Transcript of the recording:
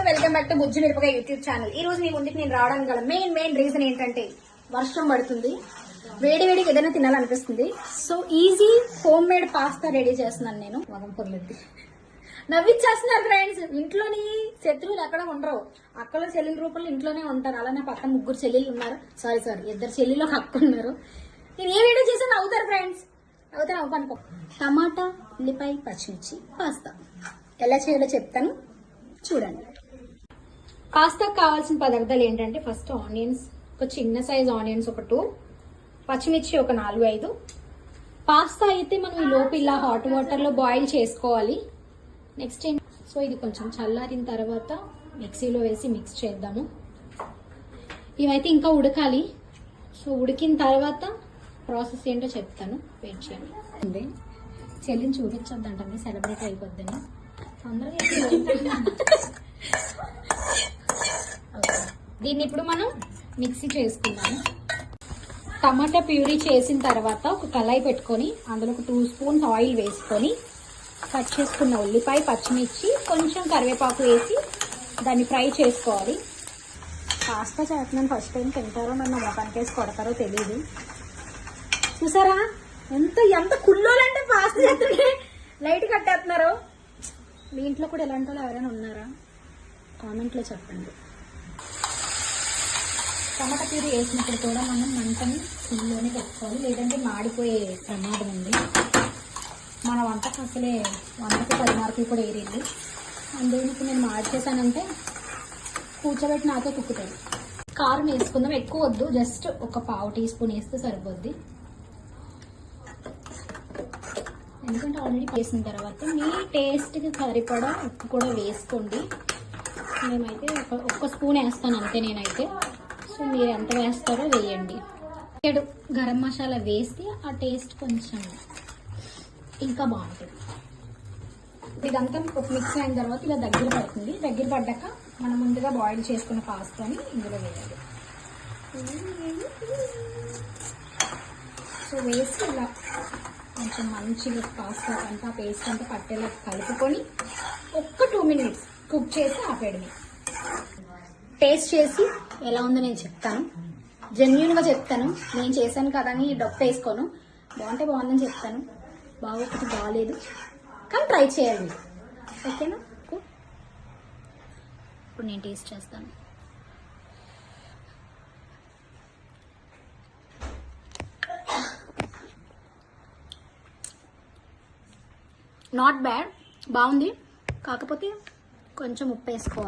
Welcome back to బుజ్జి మిరపకాయ YouTube channel. ఈ రోజు మీ ముందుకు నేను రావడానికి గల మెయిన్ రీజన్ ఏంటంటే వర్షం పడుతుంది, వేడివేడికి ఏదైనా తినాలనిపిస్తుంది. So easy home made pasta ready చేస్తున్నాను నేను. మగం పొరలేదు నవ్విచ్చేస్తున్నారు ఫ్రెండ్స్. ఇంట్లోని శత్రువులు ఎక్కడ ఉండరు, అక్కలు చెల్లెల రూపంలో ఇంట్లోనే ఉంటారు. అలా నా పక్కన 3 చెల్లెళ్ళు ఉన్నారు. సారీ 2 చెల్లెలు ఒక అక్క ఉన్నారు. నేను ఏ వీడియో చేసినా నవ్వుతారు ఫ్రెండ్స్, నవ్వుతారు అవ్వనుకో. టమాటా, ఉల్లిపాయ, పచ్చిమిర్చి పాస్తా ఎలా చేయాలో చెప్తాను, చూడండి. పాస్తాకు కావాల్సిన పదార్థాలు ఏంటంటే ఫస్ట్ ఆనియన్స్, ఒక చిన్న సైజ్ ఆనియన్స్ ఒక 2, పచ్చిమిర్చి ఒక 4-5. పాస్తా అయితే మనం ఈ లోపు ఇలా హాట్ వాటర్ లో బాయిల్ చేసుకోవాలి. నెక్స్ట్ సో ఇది కొంచెం చల్లారిన తర్వాత మిక్సీలో వేసి మిక్స్ చేద్దాము. ఇవైతే ఇంకా ఉడకాలి. సో ఉడికిన తర్వాత ప్రాసెస్ ఏంటో చెప్తాను, వెయిట్ చేయండి. చెల్లిని చూపించొద్దంటే సెలబ్రేట్ అయిపోద్దని తొందరగా. దీన్ని ఇప్పుడు మనం మిక్సీ చేసుకుందాము. టమాటా ప్యూరీ చేసిన తర్వాత ఒక కళాయి పెట్టుకొని అందులో ఒక 2 స్పూన్స్ ఆయిల్ వేసుకొని కట్ చేసుకున్న ఉల్లిపాయ, పచ్చిమిర్చి, కొంచెం కరివేపాకు వేసి దాన్ని ఫ్రై చేసుకోవాలి. పాస్తా చేస్తున్నాను ఫస్ట్ టైం, తింటారో నన్ను మొఖానికి వేసి కొడతారో తెలియదు. చూసారా ఎంత కుల్లోలంటే పాస్తా చేస్తుంటే లైట్ కట్టేస్తున్నారు. మీ ఇంట్లో కూడా ఎలాంటి వాళ్ళు ఎవరైనా ఉన్నారా? కామెంట్లో చెప్పండి. టమాటా ప్యూరీ వేసినప్పుడు కూడా మనం మంటని ఫుల్లోనే పెట్టుకోవాలి, లేదంటే మాడిపోయే ప్రమాదం ఉంది. మన వంటకు అసలే 100కి 10 మార్కులు కూడా ఏరింది. అందుకు నేను మాడి చేశానంటే కూర్చోబెట్టి నాతో కుక్కుతాయి. కారం వేసుకుందాం, ఎక్కువ వద్దు, జస్ట్ ఒక 1/2 టీ స్పూన్ వేస్తే సరిపోద్ది. ఎందుకంటే ఆల్రెడీ వేసిన తర్వాత మీ టేస్ట్కి సరిపడా ఉప్పు కూడా వేసుకోండి. మేమైతే ఒక్క స్పూన్ వేస్తాను అంతే నేనైతే. సో మీరు ఎంత వేస్తారో వేయండి. గరం మసాలా వేస్తే ఆ టేస్ట్ కొంచెం ఇంకా బాగుంటుంది. ఇదంతా మిక్స్ అయిన తర్వాత ఇలా దగ్గర పడుతుంది. దగ్గర పడ్డాక మనం ముందుగా బాయిల్ చేసుకున్న పాస్తాని ఇందులో వేయాలి. సో వేసి ఇలా కొంచెం మంచిగా పాస్తా అంతా పేస్ట్ అంతా పట్టేలా కలుపుకొని ఒక్క 2 మినిట్స్ కుక్ చేసి ఆపేయడమే. టేస్ట్ చేసి ఎలా ఉందో నేను చెప్తాను, జెన్యూన్గా చెప్తాను. నేను చేశాను కదా అని డొక్క వేసుకోను. బాగుంటే బాగుందని చెప్తాను, బాగోకపోతే బాగాలేదు కానీ ట్రై చేయాలి. ఓకేనా? ఇప్పుడు నేను టేస్ట్ చేస్తాను. నాట్ బ్యాడ్, బాగుంది. కాకపోతే కొంచెం ఉప్పు వేసుకోవాలి.